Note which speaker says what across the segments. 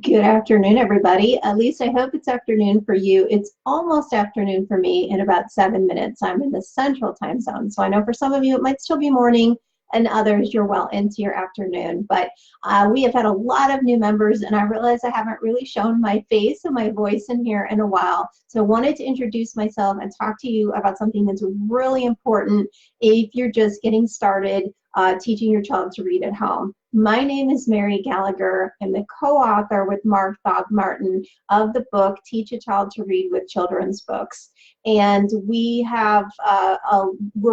Speaker 1: Good afternoon, everybody. At least I hope it's afternoon for you. It's almost afternoon for me in about 7 minutes. I'm in the central time zone. So I know for some of you it might still be morning and others you're well into your afternoon. But we have had a lot of new members and I realize I haven't really shown my face and my voice in here in a while. So I wanted to introduce myself and talk to you about something that's really important if you're just getting started teaching your child to read at home. My name is Mary Gallagher. I'm the co-author with Mark Thogmartin of the book Teach a Child to Read with Children's Books. And we're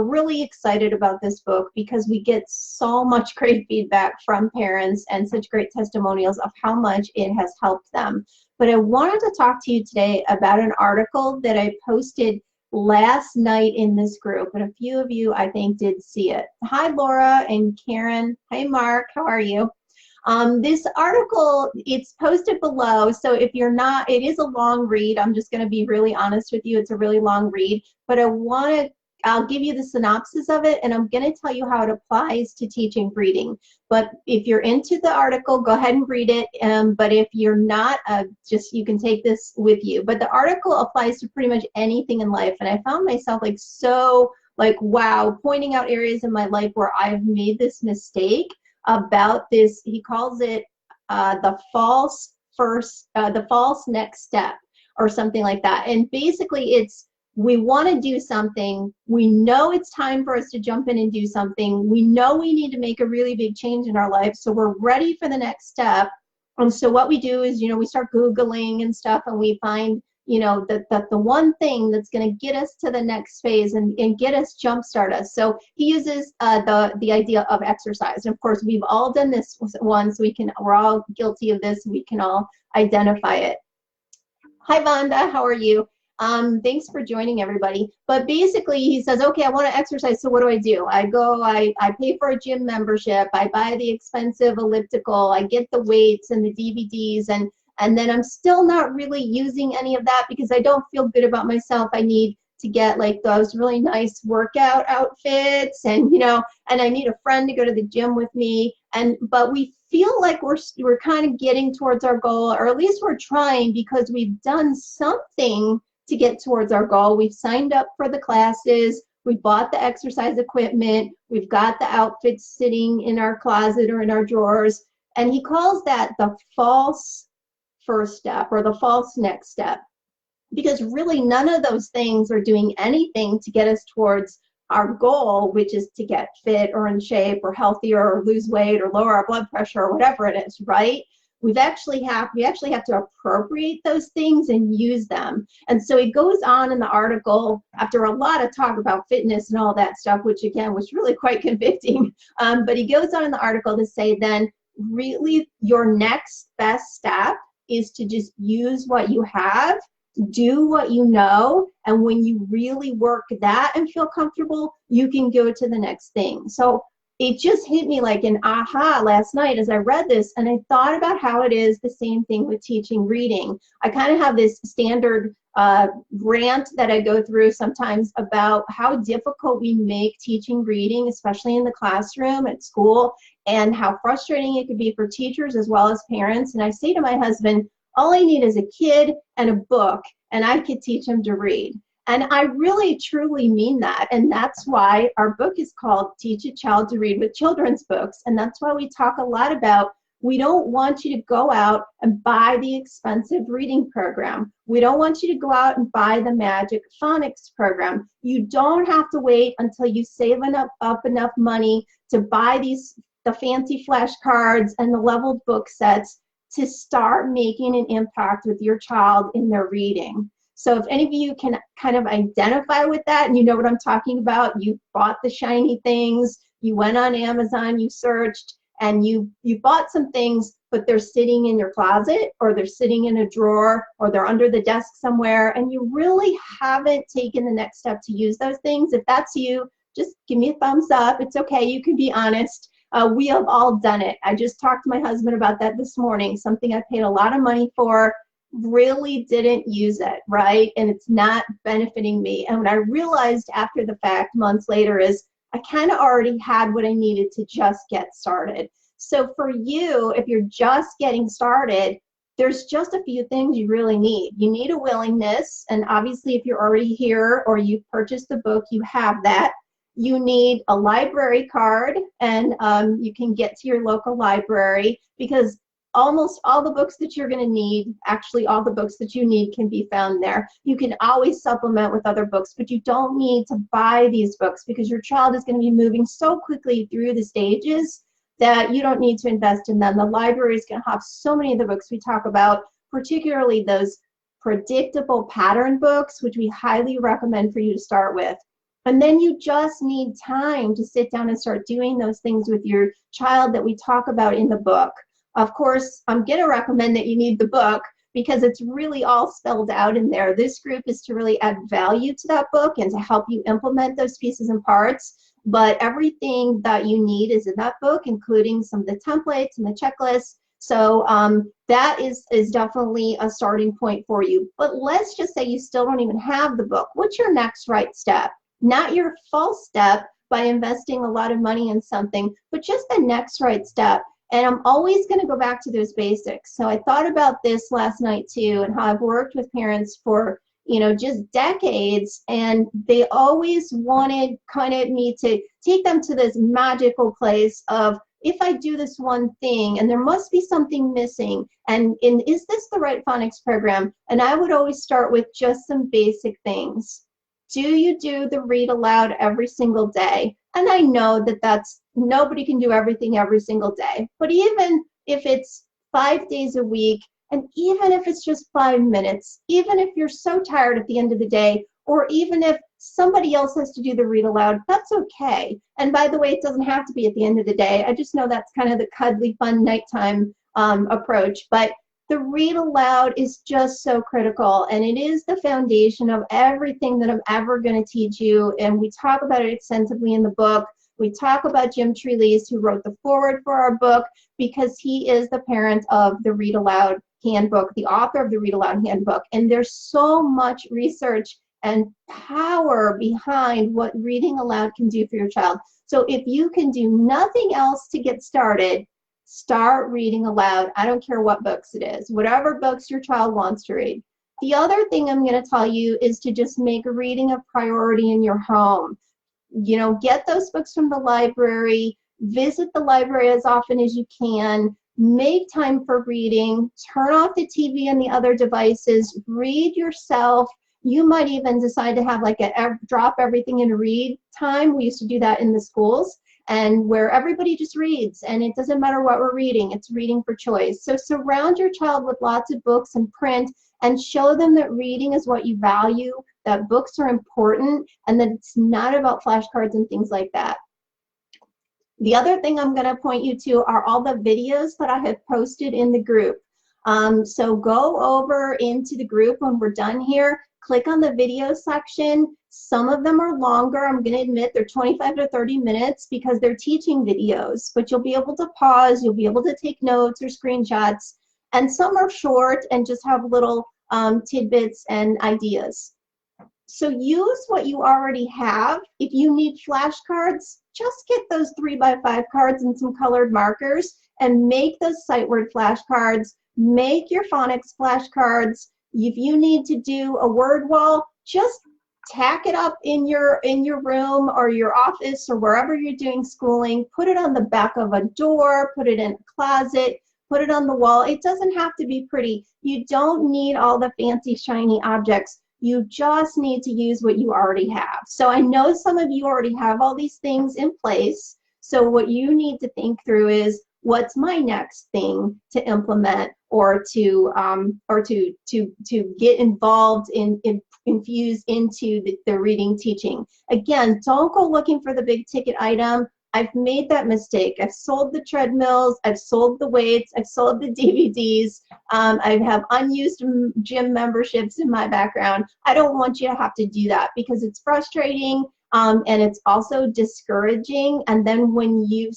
Speaker 1: really excited about this book because we get so much great feedback from parents and such great testimonials of how much it has helped them. But I wanted to talk to you today about an article that I posted last night in this group, and a few of you I think did see it. Hi Laura and Karen. Hi Mark, how are you? This article, it's posted below, so if you're not, it is a long read. I'm just going to be really honest with you. It's a really long read, but I'll give you the synopsis of it, and I'm going to tell you how it applies to teaching reading. But if you're into the article, go ahead and read it. But if you're not, you can take this with you. But the article applies to pretty much anything in life, and I found myself wow, pointing out areas in my life where I've made this mistake about this. He calls it the false next step or something like that. And basically it's, we want to do something, we know it's time for us to jump in and do something, we know we need to make a really big change in our life, so we're ready for the next step. And so what we do is, we start Googling and stuff, and we find, that the one thing that's going to get us to the next phase and get us, jumpstart us. So he uses the idea of exercise. And of course, we've all done this once. We're all guilty of this. We can all identify it. Hi, Vonda. How are you? Thanks for joining, everybody. But basically, he says, okay, I want to exercise, so what do? I pay for a gym membership, I buy the expensive elliptical, I get the weights and the DVDs, and then I'm still not really using any of that because I don't feel good about myself. I need to get like those really nice workout outfits, and and I need a friend to go to the gym with me. But we feel like we're kind of getting towards our goal, or at least we're trying, because we've done something to get towards our goal. We've signed up for the classes, we bought the exercise equipment, we've got the outfits sitting in our closet or in our drawers, and he calls that the false first step or the false next step, because really none of those things are doing anything to get us towards our goal, which is to get fit or in shape or healthier or lose weight or lower our blood pressure or whatever it is, right? We actually have to appropriate those things and use them. And so he goes on in the article, after a lot of talk about fitness and all that stuff, which again was really quite convicting, but he goes on in the article to say then really your next best step is to just use what you have, do what you know, and when you really work that and feel comfortable, you can go to the next thing. So it just hit me like an aha last night as I read this, and I thought about how it is the same thing with teaching reading. I kind of have this standard rant that I go through sometimes about how difficult we make teaching reading, especially in the classroom at school, and how frustrating it could be for teachers as well as parents. And I say to my husband, all I need is a kid and a book, and I could teach him to read. And I really, truly mean that. And that's why our book is called Teach a Child to Read with Children's Books. And that's why we talk a lot about, we don't want you to go out and buy the expensive reading program. We don't want you to go out and buy the magic phonics program. You don't have to wait until you save up enough money to buy the fancy flashcards and the leveled book sets to start making an impact with your child in their reading. So if any of you can kind of identify with that, and you know what I'm talking about, you bought the shiny things, you went on Amazon, you searched, and you bought some things, but they're sitting in your closet, or they're sitting in a drawer, or they're under the desk somewhere, and you really haven't taken the next step to use those things. If that's you, just give me a thumbs up. It's okay, you can be honest. We have all done it. I just talked to my husband about that this morning, something I paid a lot of money for, really didn't use it, right? And it's not benefiting me. And what I realized after the fact, months later, is I kind of already had what I needed to just get started. So for you, if you're just getting started, there's just a few things you really need. You need a willingness, and obviously if you're already here or you've purchased the book, you have that. You need a library card, and you can get to your local library, because almost all the books that you're going to need, actually all the books that you need, can be found there. You can always supplement with other books, but you don't need to buy these books, because your child is going to be moving so quickly through the stages that you don't need to invest in them. The library is going to have so many of the books we talk about, particularly those predictable pattern books, which we highly recommend for you to start with. And then you just need time to sit down and start doing those things with your child that we talk about in the book. Of course, I'm going to recommend that you need the book, because it's really all spelled out in there. This group is to really add value to that book and to help you implement those pieces and parts. But everything that you need is in that book, including some of the templates and the checklists. So that is definitely a starting point for you. But let's just say you still don't even have the book. What's your next right step? Not your false step by investing a lot of money in something, but just the next right step. And I'm always going to go back to those basics. So I thought about this last night too, and how I've worked with parents for, you know, just decades, and they always wanted kind of me to take them to this magical place of, if I do this one thing, and there must be something missing, and is this the right phonics program? And I would always start with just some basic things. Do you do the read aloud every single day? And I know that nobody can do everything every single day, but even if it's 5 days a week, and even if it's just 5 minutes, even if you're so tired at the end of the day, or even if somebody else has to do the read aloud, that's okay. And by the way, it doesn't have to be at the end of the day. I just know that's kind of the cuddly, fun nighttime approach. But the read aloud is just so critical, and it is the foundation of everything that I'm ever going to teach you. And we talk about it extensively in the book. We talk about Jim Trelease, who wrote the foreword for our book, because he is the parent of the Read Aloud Handbook, the author of the Read Aloud Handbook. And there's so much research and power behind what reading aloud can do for your child. So if you can do nothing else to get started, start reading aloud. I don't care what books it is, whatever books your child wants to read. The other thing I'm going to tell you is to just make reading a priority in your home. You know, get those books from the library, visit the library as often as you can, make time for reading, turn off the TV and the other devices, read yourself. You might even decide to have like a drop everything and read time. We used to do that in the schools, and where everybody just reads, and it doesn't matter what we're reading, it's reading for choice. So surround your child with lots of books and print, and show them that reading is what you value, that books are important, and that it's not about flashcards and things like that. The other thing I'm going to point you to are all the videos that I have posted in the group. So go over into the group when we're done here, click on the video section. Some of them are longer. I'm going to admit they're 25 to 30 minutes because they're teaching videos, but you'll be able to pause, you'll be able to take notes or screenshots, and some are short and just have little tidbits and ideas. So use what you already have. If you need flashcards, just get those 3x5 cards and some colored markers and make those sight word flashcards. Make your phonics flashcards. If you need to do a word wall, just tack it up in your room or your office or wherever you're doing schooling. Put it on the back of a door, put it in a closet, put it on the wall. It doesn't have to be pretty. You don't need all the fancy shiny objects. You just need to use what you already have. So I know some of you already have all these things in place. So what you need to think through is, what's my next thing to implement or to get involved in infuse into the reading teaching. Again, don't go looking for the big ticket item. I've made that mistake. I've sold the treadmills, I've sold the weights, I've sold the DVDs, I have unused gym memberships in my background. I don't want you to have to do that because it's frustrating and it's also discouraging. And then when you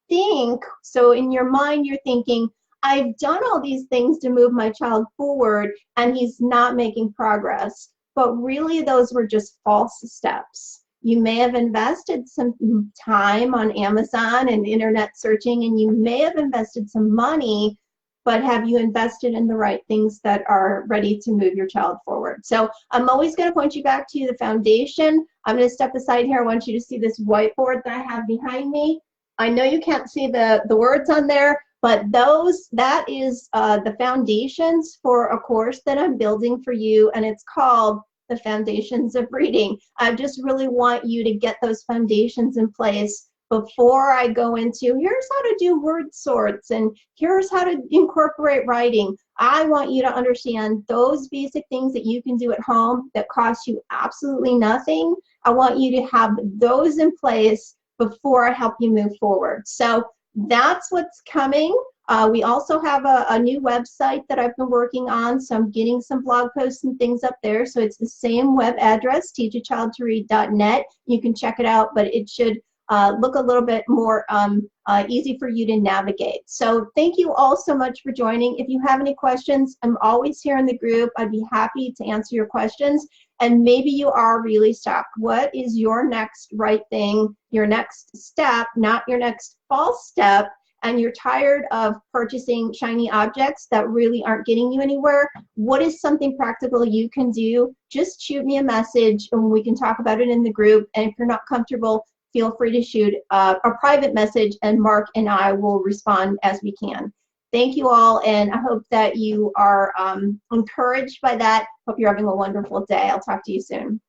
Speaker 1: think, so in your mind you're thinking, I've done all these things to move my child forward and he's not making progress. But really those were just false steps. You may have invested some time on Amazon and internet searching, and you may have invested some money, but have you invested in the right things that are ready to move your child forward? So I'm always going to point you back to the foundation. I'm going to step aside here. I want you to see this whiteboard that I have behind me. I know you can't see the words on there, but that is the foundations for a course that I'm building for you, and it's called The Foundations of Reading. I just really want you to get those foundations in place before I go into, here's how to do word sorts and here's how to incorporate writing. I want you to understand those basic things that you can do at home that cost you absolutely nothing. I want you to have those in place before I help you move forward. So that's what's coming. We also have a new website that I've been working on, so I'm getting some blog posts and things up there. So it's the same web address, teachachildtoread.net. You can check it out, but it should look a little bit more easy for you to navigate. So thank you all so much for joining. If you have any questions, I'm always here in the group. I'd be happy to answer your questions. And maybe you are really stuck. What is your next right thing, your next step, not your next false step, and you're tired of purchasing shiny objects that really aren't getting you anywhere? What is something practical you can do? Just shoot me a message and we can talk about it in the group. And if you're not comfortable, feel free to shoot a private message and Mark and I will respond as we can. Thank you all, and I hope that you are encouraged by that. Hope you're having a wonderful day. I'll talk to you soon.